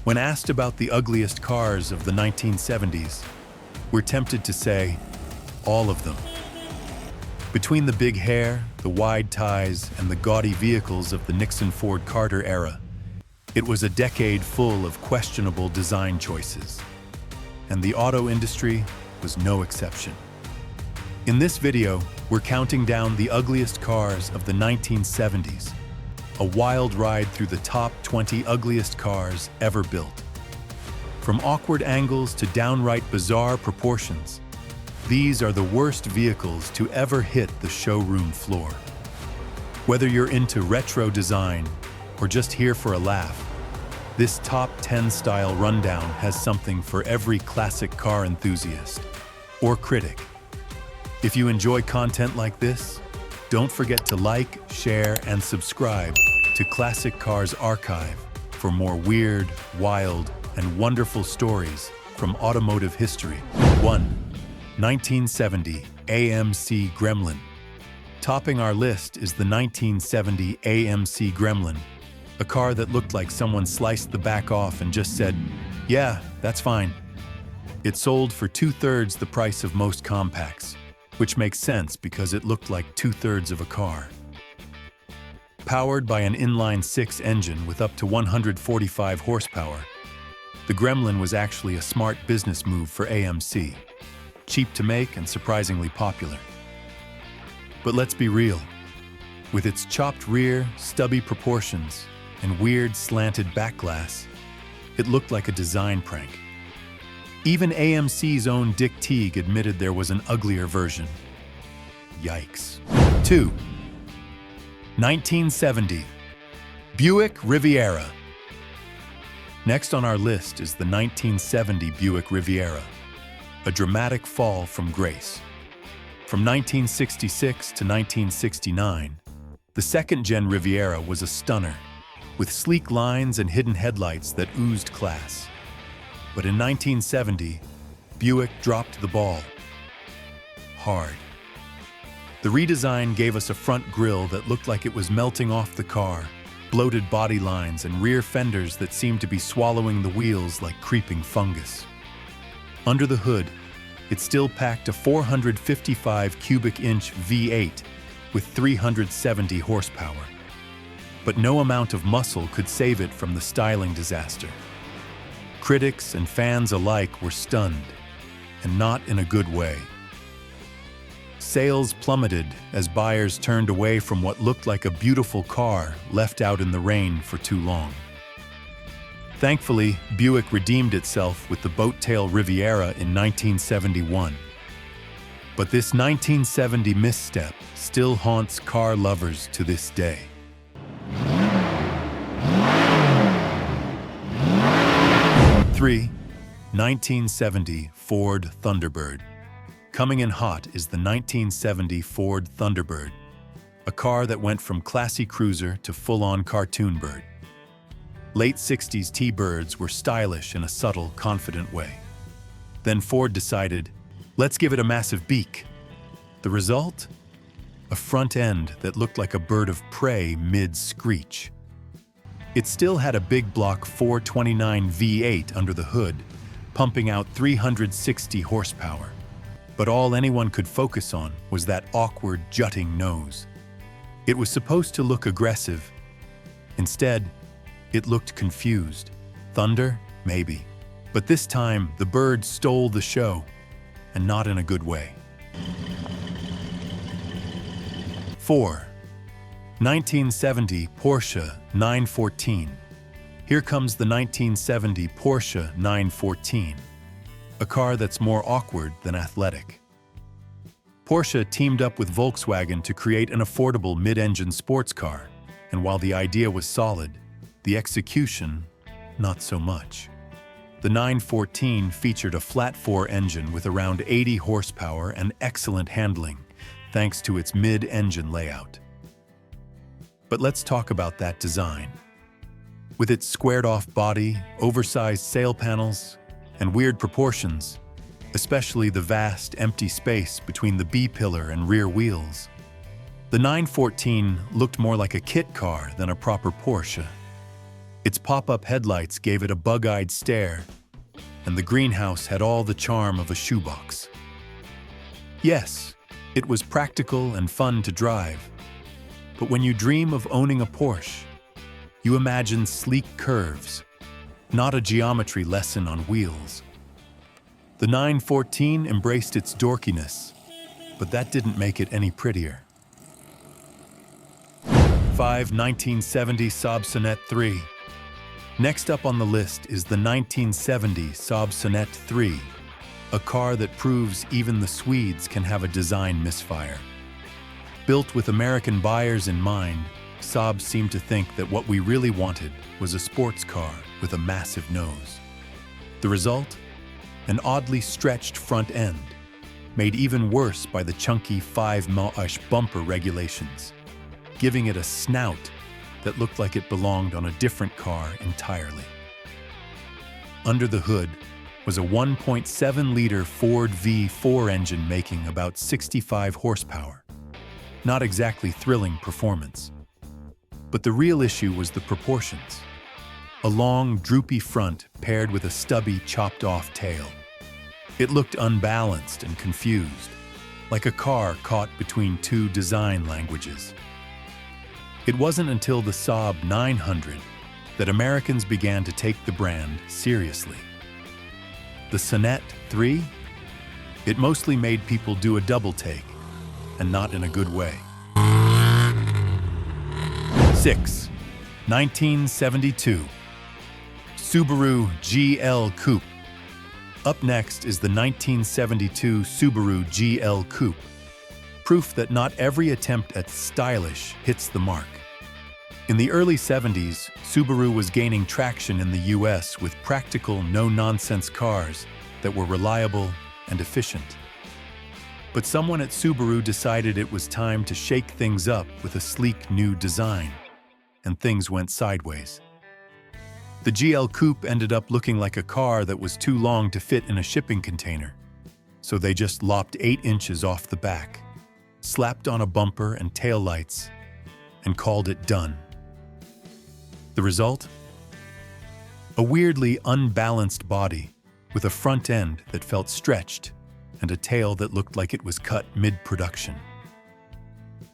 When asked about the ugliest cars of the 1970s, we're tempted to say, all of them. Between the big hair, the wide ties, and the gaudy vehicles of the Nixon-Ford-Carter era, it was a decade full of questionable design choices. And the auto industry was no exception. In this video, we're counting down the ugliest cars of the 1970s, a wild ride through the top 20 ugliest cars ever built. From awkward angles to downright bizarre proportions, these are the worst vehicles to ever hit the showroom floor. Whether you're into retro design or just here for a laugh, this top 10 style rundown has something for every classic car enthusiast or critic. If you enjoy content like this, don't forget to like, share, and subscribe to Classic Cars Archive for more weird, wild, and wonderful stories from automotive history. 1. 1970 AMC Gremlin. Topping our list is the 1970 AMC Gremlin, a car that looked like someone sliced the back off and just said, "Yeah, that's fine." It sold for 2/3 the price of most compacts, which makes sense because it looked like 2/3 of a car. Powered by an inline-6 engine with up to 145 horsepower, the Gremlin was actually a smart business move for AMC. Cheap to make and surprisingly popular. But let's be real. With its chopped rear, stubby proportions, and weird slanted back glass, it looked like a design prank. Even AMC's own Dick Teague admitted there was an uglier version. Yikes. 2. 1970 Buick Riviera. Next on our list is the 1970 Buick Riviera, a dramatic fall from grace. From 1966 to 1969, the second-gen Riviera was a stunner, with sleek lines and hidden headlights that oozed class. But in 1970, Buick dropped the ball. Hard. The redesign gave us a front grille that looked like it was melting off the car, bloated body lines and rear fenders that seemed to be swallowing the wheels like creeping fungus. Under the hood, it still packed a 455 cubic inch V8 with 370 horsepower. But no amount of muscle could save it from the styling disaster. Critics and fans alike were stunned, and not in a good way. Sales plummeted as buyers turned away from what looked like a beautiful car left out in the rain for too long. Thankfully, Buick redeemed itself with the boat-tail Riviera in 1971. But this 1970 misstep still haunts car lovers to this day. 3. 1970 Ford Thunderbird. Coming in hot is the 1970 Ford Thunderbird, a car that went from classy cruiser to full-on cartoon bird. Late 60s T-Birds were stylish in a subtle, confident way. Then Ford decided, let's give it a massive beak. The result? A front end that looked like a bird of prey mid-screech. It still had a big block 429 V8 under the hood, pumping out 360 horsepower. But all anyone could focus on was that awkward, jutting nose. It was supposed to look aggressive. Instead, it looked confused. Thunder? Maybe. But this time, the bird stole the show, and not in a good way. 4. 1970 Porsche 914. Here comes the 1970 Porsche 914, a car that's more awkward than athletic. Porsche teamed up with Volkswagen to create an affordable mid-engine sports car, and while the idea was solid, the execution, not so much. The 914 featured a flat-4 engine with around 80 horsepower and excellent handling, thanks to its mid-engine layout. But let's talk about that design. With its squared-off body, oversized sail panels, and weird proportions, especially the vast, empty space between the B-pillar and rear wheels, the 914 looked more like a kit car than a proper Porsche. Its pop-up headlights gave it a bug-eyed stare, and the greenhouse had all the charm of a shoebox. Yes, it was practical and fun to drive, but when you dream of owning a Porsche, you imagine sleek curves, not a geometry lesson on wheels. The 914 embraced its dorkiness, but that didn't make it any prettier. 1970 Saab Sonett III. Next up on the list is the 1970 Saab Sonett III, a car that proves even the Swedes can have a design misfire. Built with American buyers in mind, Saab seemed to think that what we really wanted was a sports car with a massive nose. The result? An oddly stretched front end, made even worse by the chunky 5mm bumper regulations, giving it a snout that looked like it belonged on a different car entirely. Under the hood was a 1.7-liter Ford V4 engine making about 65 horsepower. Not exactly thrilling performance. But the real issue was the proportions. A long, droopy front paired with a stubby, chopped-off tail. It looked unbalanced and confused, like a car caught between two design languages. It wasn't until the Saab 900 that Americans began to take the brand seriously. The Sonett III? It mostly made people do a double take, and not in a good way. 1972 Subaru GL Coupe. Up next is the 1972 Subaru GL Coupe, proof that not every attempt at stylish hits the mark. In the early 70s, Subaru was gaining traction in the US with practical, no-nonsense cars that were reliable and efficient. But someone at Subaru decided it was time to shake things up with a sleek new design, and things went sideways. The GL Coupe ended up looking like a car that was too long to fit in a shipping container, so they just lopped 8 inches off the back, slapped on a bumper and taillights, and called it done. The result? A weirdly unbalanced body with a front end that felt stretched and a tail that looked like it was cut mid-production.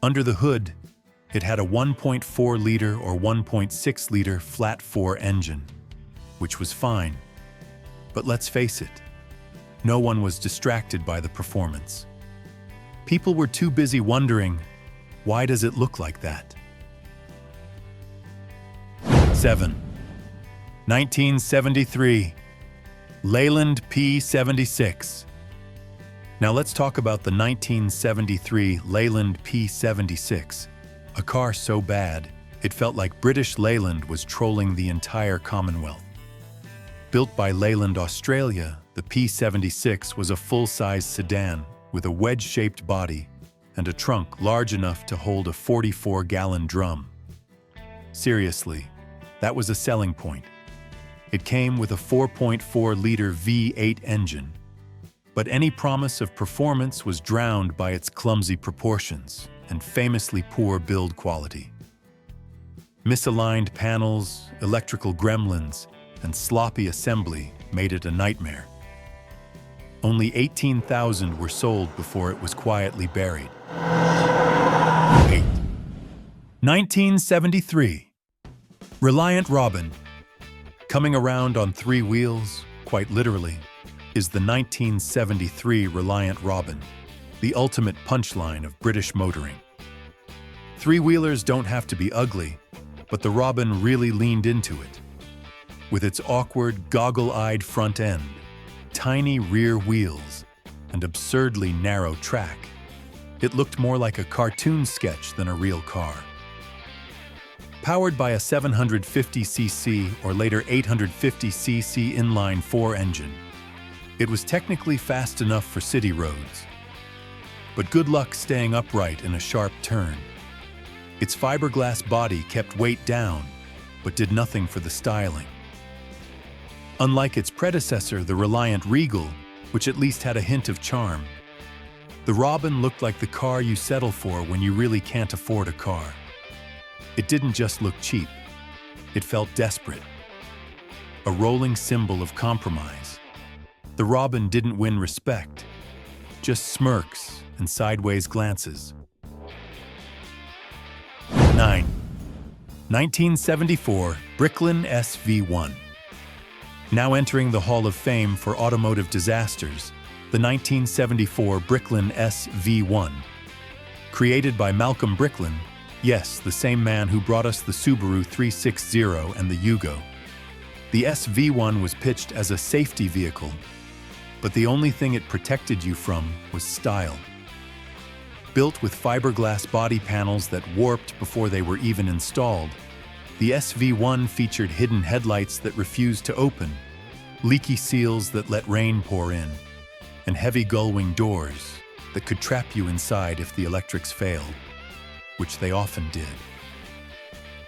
Under the hood, it had a 1.4-liter or 1.6-liter flat-4 engine, which was fine. But let's face it, no one was distracted by the performance. People were too busy wondering, why does it look like that? 1973 Leyland P76. Now let's talk about the 1973 Leyland P76, a car so bad it felt like British Leyland was trolling the entire Commonwealth. Built by Leyland Australia, the P76 was a full-size sedan with a wedge-shaped body and a trunk large enough to hold a 44-gallon drum. Seriously, that was a selling point. It came with a 4.4-liter V8 engine, but any promise of performance was drowned by its clumsy proportions and famously poor build quality. Misaligned panels, electrical gremlins, and sloppy assembly made it a nightmare. Only 18,000 were sold before it was quietly buried. 1973 Reliant Robin. Coming around on 3 wheels, quite literally, is the 1973 Reliant Robin, the ultimate punchline of British motoring. 3-wheelers don't have to be ugly, but the Robin really leaned into it. With its awkward, goggle-eyed front end, tiny rear wheels, and absurdly narrow track, it looked more like a cartoon sketch than a real car. Powered by a 750cc or later 850cc inline-4 engine, it was technically fast enough for city roads. But good luck staying upright in a sharp turn. Its fiberglass body kept weight down, but did nothing for the styling. Unlike its predecessor, the Reliant Regal, which at least had a hint of charm, the Robin looked like the car you settle for when you really can't afford a car. It didn't just look cheap. It felt desperate, a rolling symbol of compromise. The Robin didn't win respect, just smirks and sideways glances. 9. 1974 Bricklin SV-1. Now entering the Hall of Fame for automotive disasters, the 1974 Bricklin SV-1. Created by Malcolm Bricklin, yes, the same man who brought us the Subaru 360 and the Yugo. The SV-1 was pitched as a safety vehicle, but the only thing it protected you from was style. Built with fiberglass body panels that warped before they were even installed, the SV-1 featured hidden headlights that refused to open, leaky seals that let rain pour in, and heavy gull-wing doors that could trap you inside if the electrics failed, which they often did.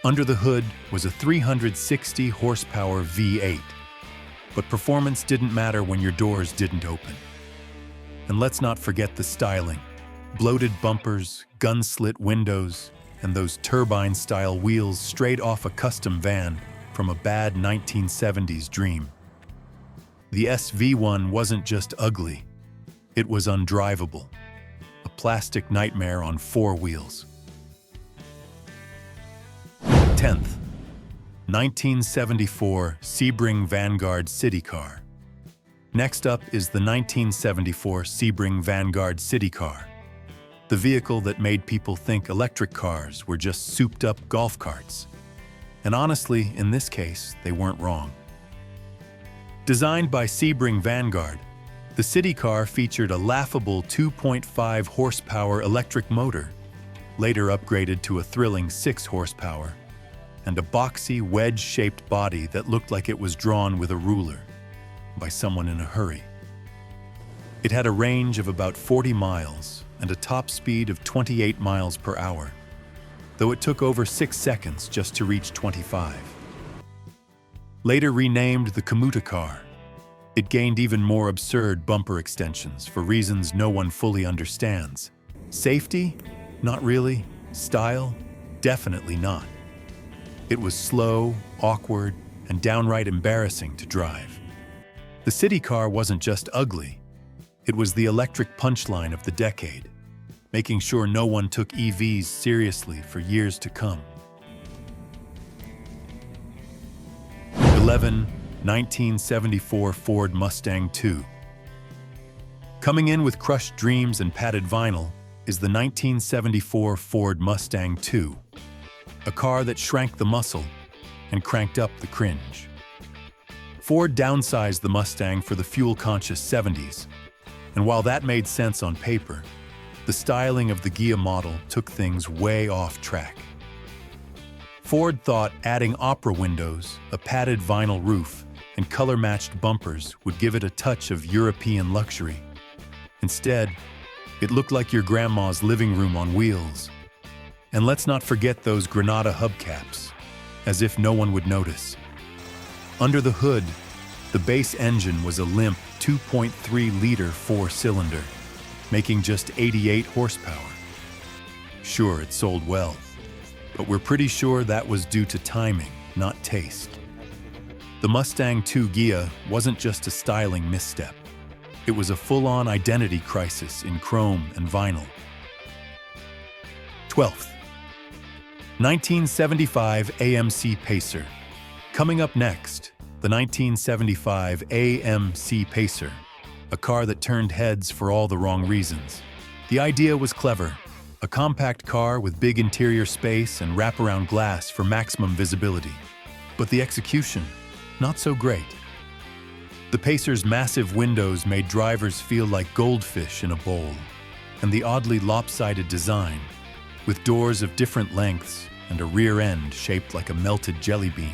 Under the hood was a 360 horsepower V8, but performance didn't matter when your doors didn't open. And let's not forget the styling. Bloated bumpers, gun-slit windows, and those turbine-style wheels straight off a custom van from a bad 1970s dream. The SV-1 wasn't just ugly, it was undrivable, a plastic nightmare on four wheels. 10th, 1974 Sebring Vanguard CityCar. Next up is the 1974 Sebring Vanguard CityCar, the vehicle that made people think electric cars were just souped-up golf carts. And honestly, in this case, they weren't wrong. Designed by Sebring Vanguard, the CityCar featured a laughable 2.5 horsepower electric motor, later upgraded to a thrilling 6 horsepower, and a boxy, wedge-shaped body that looked like it was drawn with a ruler by someone in a hurry. It had a range of about 40 miles and a top speed of 28 miles per hour, though it took over 6 seconds just to reach 25. Later renamed the Commuter car, it gained even more absurd bumper extensions for reasons no one fully understands. Safety? Not really. Style? Definitely not. It was slow, awkward, and downright embarrassing to drive. The CityCar wasn't just ugly, it was the electric punchline of the decade, making sure no one took EVs seriously for years to come. 11. 1974 Ford Mustang II. Coming in with crushed dreams and padded vinyl is the 1974 Ford Mustang II, a car that shrank the muscle and cranked up the cringe. Ford downsized the Mustang for the fuel-conscious 70s, and while that made sense on paper, the styling of the Ghia model took things way off track. Ford thought adding opera windows, a padded vinyl roof, and color-matched bumpers would give it a touch of European luxury. Instead, it looked like your grandma's living room on wheels. And let's not forget those Granada hubcaps, as if no one would notice. Under the hood, the base engine was a limp 2.3-liter four-cylinder, making just 88 horsepower. Sure, it sold well, but we're pretty sure that was due to timing, not taste. The Mustang II Ghia wasn't just a styling misstep. It was a full-on identity crisis in chrome and vinyl. 12th. 1975 AMC Pacer. Coming up next, the 1975 AMC Pacer, a car that turned heads for all the wrong reasons. The idea was clever, a compact car with big interior space and wraparound glass for maximum visibility. But the execution, not so great. The Pacer's massive windows made drivers feel like goldfish in a bowl, and the oddly lopsided design, with doors of different lengths and a rear end shaped like a melted jelly bean,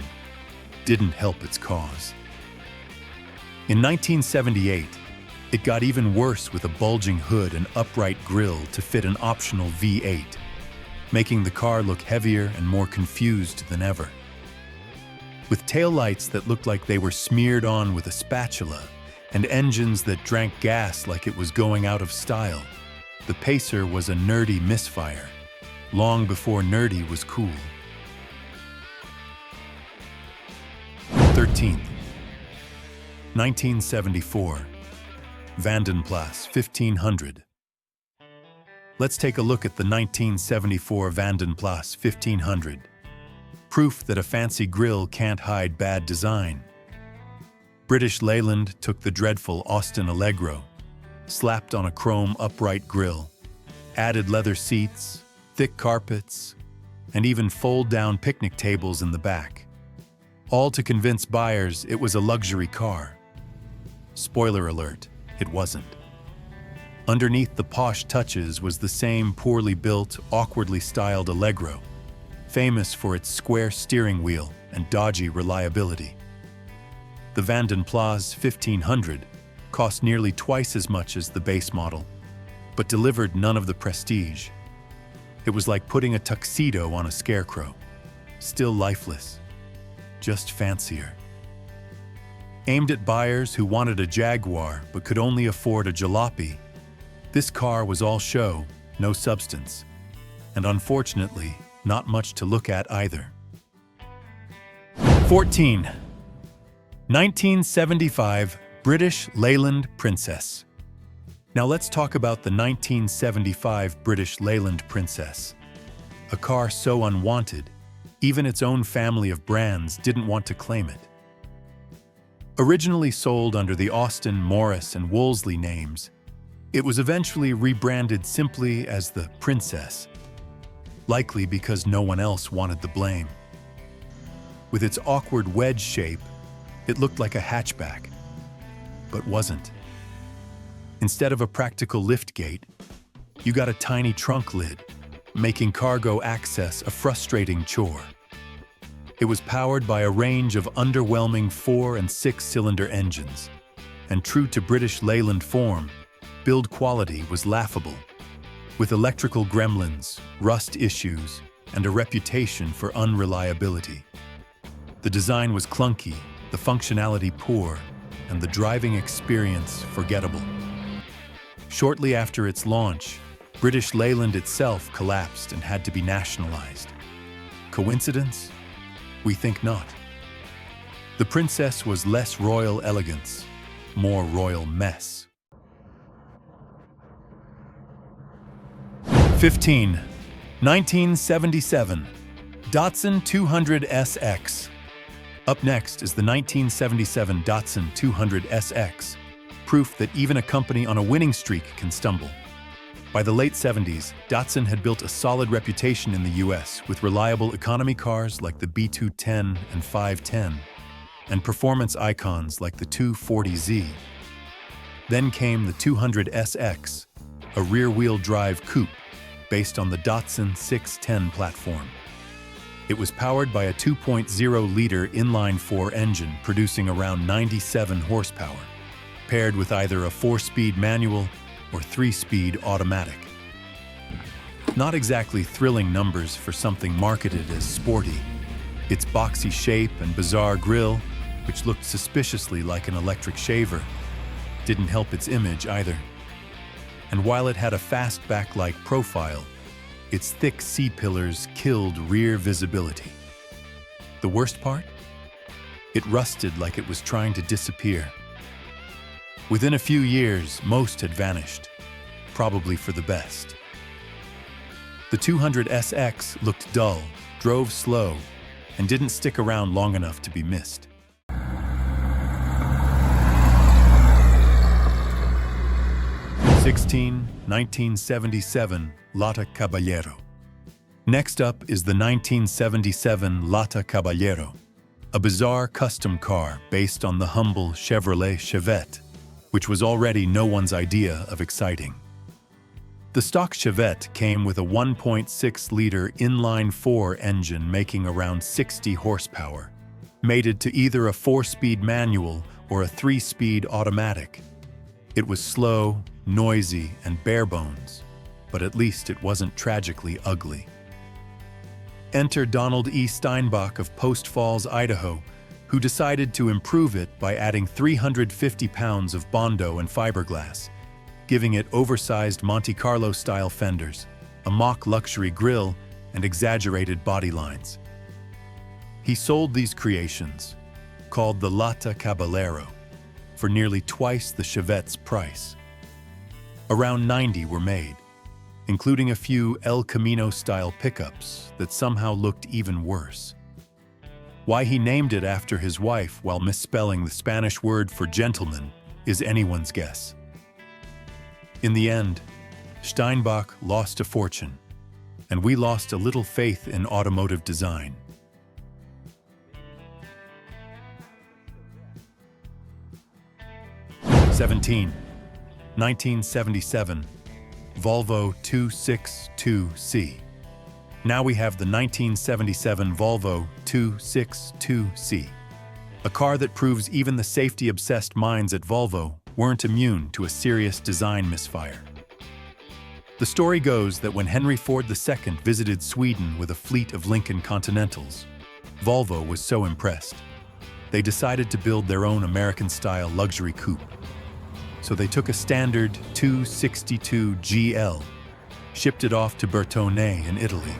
didn't help its cause. In 1978, it got even worse with a bulging hood and upright grille to fit an optional V8, making the car look heavier and more confused than ever. With taillights that looked like they were smeared on with a spatula and engines that drank gas like it was going out of style, the Pacer was a nerdy misfire, long before nerdy was cool. 13th, 1974, Vanden Plas 1500. Let's take a look at the 1974 Vanden Plas 1500. Proof that a fancy grille can't hide bad design. British Leyland took the dreadful Austin Allegro, slapped on a chrome upright grille, added leather seats, thick carpets, and even fold-down picnic tables in the back, all to convince buyers it was a luxury car. Spoiler alert, it wasn't. Underneath the posh touches was the same poorly built, awkwardly styled Allegro, famous for its square steering wheel and dodgy reliability. The Vanden Plas 1500 cost nearly twice as much as the base model, but delivered none of the prestige. It was like putting a tuxedo on a scarecrow, still lifeless, just fancier. Aimed at buyers who wanted a Jaguar but could only afford a jalopy, this car was all show, no substance, and unfortunately, not much to look at either. 14. 1975 British Leyland Princess. Now let's talk about the 1975 British Leyland Princess. A car so unwanted, even its own family of brands didn't want to claim it. Originally sold under the Austin, Morris, and Wolseley names, it was eventually rebranded simply as the Princess, likely because no one else wanted the blame. With its awkward wedge shape, it looked like a hatchback, but wasn't. Instead of a practical liftgate, you got a tiny trunk lid, making cargo access a frustrating chore. It was powered by a range of underwhelming 4- and 6-cylinder engines, and true to British Leyland form, build quality was laughable, with electrical gremlins, rust issues, and a reputation for unreliability. The design was clunky, the functionality poor, and the driving experience forgettable. Shortly after its launch, British Leyland itself collapsed and had to be nationalized. Coincidence? We think not. The Princess was less royal elegance, more royal mess. 15. 1977 Datsun 200SX. Up next is the 1977 Datsun 200SX, proof that even a company on a winning streak can stumble. By the late 70s, Datsun had built a solid reputation in the US with reliable economy cars like the B210 and 510, and performance icons like the 240Z. Then came the 200SX, a rear-wheel drive coupe based on the Datsun 610 platform. It was powered by a 2.0-liter inline-4 engine producing around 97 horsepower, paired with either a 4-speed manual or 3-speed automatic. Not exactly thrilling numbers for something marketed as sporty. Its boxy shape and bizarre grille, which looked suspiciously like an electric shaver, didn't help its image either. And while it had a fastback-like profile, its thick C-pillars killed rear visibility. The worst part? It rusted like it was trying to disappear. Within a few years, most had vanished, probably for the best. The 200SX looked dull, drove slow, and didn't stick around long enough to be missed. 16. 1977 Lata Caballero. Next up is the 1977 Lata Caballero, a bizarre custom car based on the humble Chevrolet Chevette, which was already no one's idea of exciting. The stock Chevette came with a 1.6-liter inline-4 engine making around 60 horsepower, mated to either a 4-speed manual or a 3-speed automatic. It was slow, noisy, and bare bones, but at least it wasn't tragically ugly. Enter Donald E. Steinbach of Post Falls, Idaho, who decided to improve it by adding 350 pounds of Bondo and fiberglass, giving it oversized Monte Carlo-style fenders, a mock luxury grille, and exaggerated body lines. He sold these creations, called the Lata Caballero, for nearly twice the Chevette's price. Around 90 were made, including a few El Camino-style pickups that somehow looked even worse. Why he named it after his wife while misspelling the Spanish word for gentleman is anyone's guess. In the end, Steinbach lost a fortune, and we lost a little faith in automotive design. '17. 1977 Volvo 262C. Now we have the 1977 Volvo 262C, a car that proves even the safety-obsessed minds at Volvo weren't immune to a serious design misfire. The story goes that when Henry Ford II visited Sweden with a fleet of Lincoln Continentals, Volvo was so impressed, they decided to build their own American-style luxury coupe. So they took a standard 262 GL, shipped it off to Bertone in Italy,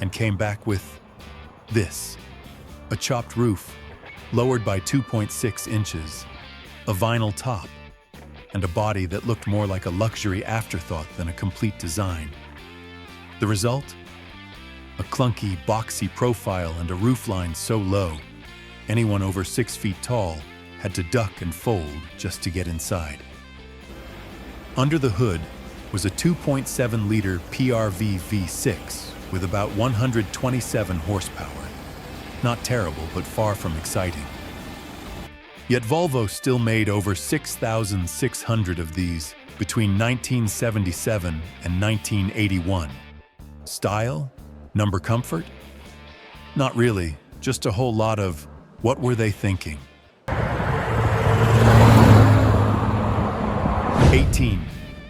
and came back with this: a chopped roof, lowered by 2.6 inches, a vinyl top, and a body that looked more like a luxury afterthought than a complete design. The result? A clunky, boxy profile and a roofline so low, anyone over 6 feet tall had to duck and fold just to get inside. Under the hood was a 2.7-liter PRV V6 with about 127 horsepower. Not terrible, but far from exciting. Yet Volvo still made over 6,600 of these between 1977 and 1981. Style? Number comfort? Not really, just a whole lot of what were they thinking? 18.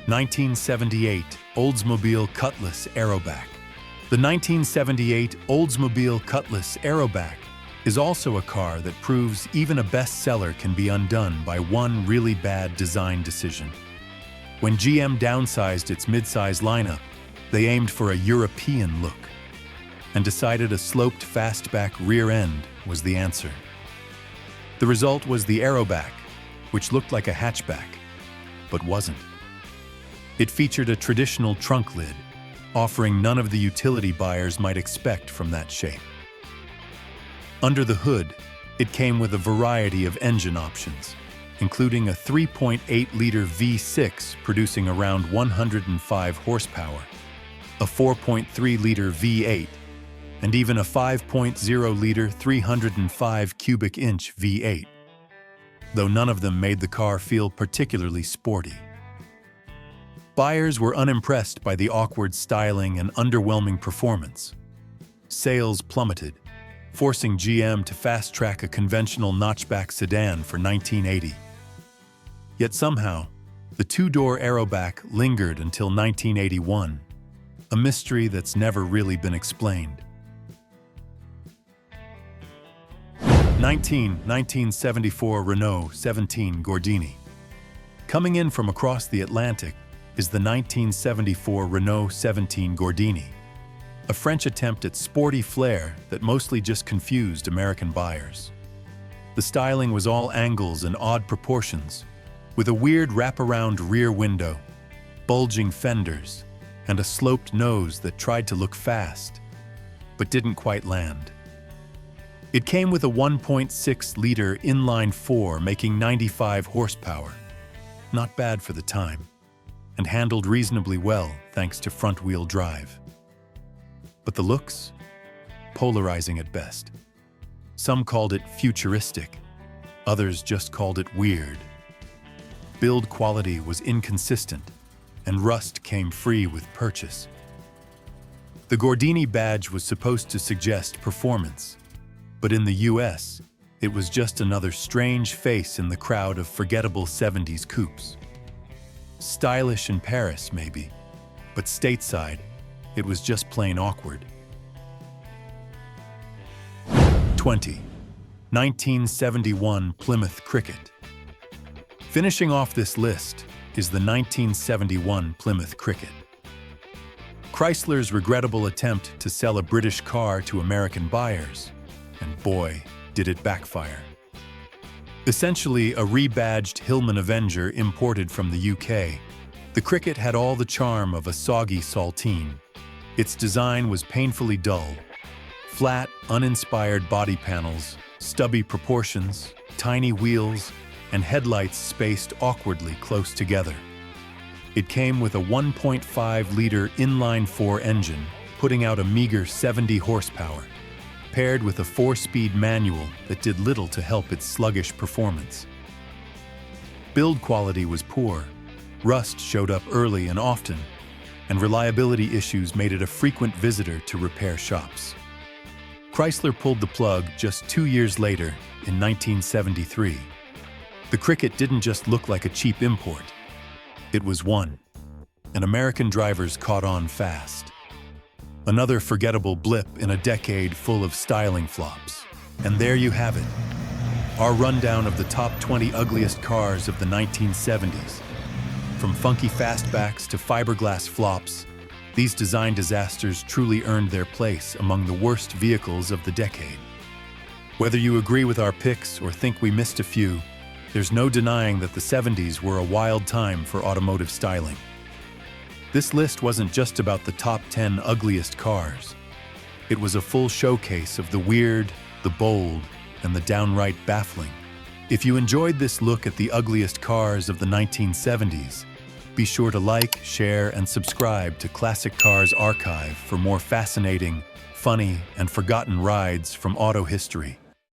1978 Oldsmobile Cutlass Aeroback. The 1978 Oldsmobile Cutlass Aeroback is also a car that proves even a bestseller can be undone by one really bad design decision. When GM downsized its midsize lineup, they aimed for a European look and decided a sloped fastback rear end was the answer. The result was the Aeroback, which looked like a hatchback, but wasn't. It featured a traditional trunk lid, offering none of the utility buyers might expect from that shape. Under the hood, it came with a variety of engine options, including a 3.8-liter V6 producing around 105 horsepower, a 4.3-liter V8, and even a 5.0-liter 305 cubic inch V8, though none of them made the car feel particularly sporty. Buyers were unimpressed by the awkward styling and underwhelming performance. Sales plummeted, forcing GM to fast-track a conventional notchback sedan for 1980. Yet somehow, the two-door Aeroback lingered until 1981, a mystery that's never really been explained. 1974 Renault 17 Gordini. Coming in from across the Atlantic is the 1974 Renault 17 Gordini, a French attempt at sporty flair that mostly just confused American buyers. The styling was all angles and odd proportions, with a weird wraparound rear window, bulging fenders, and a sloped nose that tried to look fast, but didn't quite land. It came with a 1.6-liter inline-4 making 95 horsepower, not bad for the time, and handled reasonably well thanks to front-wheel drive. But the looks? Polarizing at best. Some called it futuristic, others just called it weird. Build quality was inconsistent, and rust came free with purchase. The Gordini badge was supposed to suggest performance, but in the US, it was just another strange face in the crowd of forgettable 70s coupes. Stylish in Paris, maybe, but stateside, it was just plain awkward. 20. 1971 Plymouth Cricket. Finishing off this list is the 1971 Plymouth Cricket. Chrysler's regrettable attempt to sell a British car to American buyers, and boy, did it backfire. Essentially a rebadged Hillman Avenger imported from the UK, the Cricket had all the charm of a soggy saltine. Its design was painfully dull. Flat, uninspired body panels, stubby proportions, tiny wheels, and headlights spaced awkwardly close together. It came with a 1.5-liter inline-4 engine, putting out a meager 70 horsepower, paired with a 4-speed manual that did little to help its sluggish performance. Build quality was poor. Rust showed up early and often, and reliability issues made it a frequent visitor to repair shops. Chrysler pulled the plug just 2 years later, in 1973. The Cricket didn't just look like a cheap import. It was one, and American drivers caught on fast. Another forgettable blip in a decade full of styling flops. And there you have it, our rundown of the top 20 ugliest cars of the 1970s. From funky fastbacks to fiberglass flops, these design disasters truly earned their place among the worst vehicles of the decade. Whether you agree with our picks or think we missed a few, there's no denying that the 70s were a wild time for automotive styling. This list wasn't just about the top 10 ugliest cars. It was a full showcase of the weird, the bold, and the downright baffling. If you enjoyed this look at the ugliest cars of the 1970s, be sure to like, share, and subscribe to Classic Cars Archive for more fascinating, funny, and forgotten rides from auto history.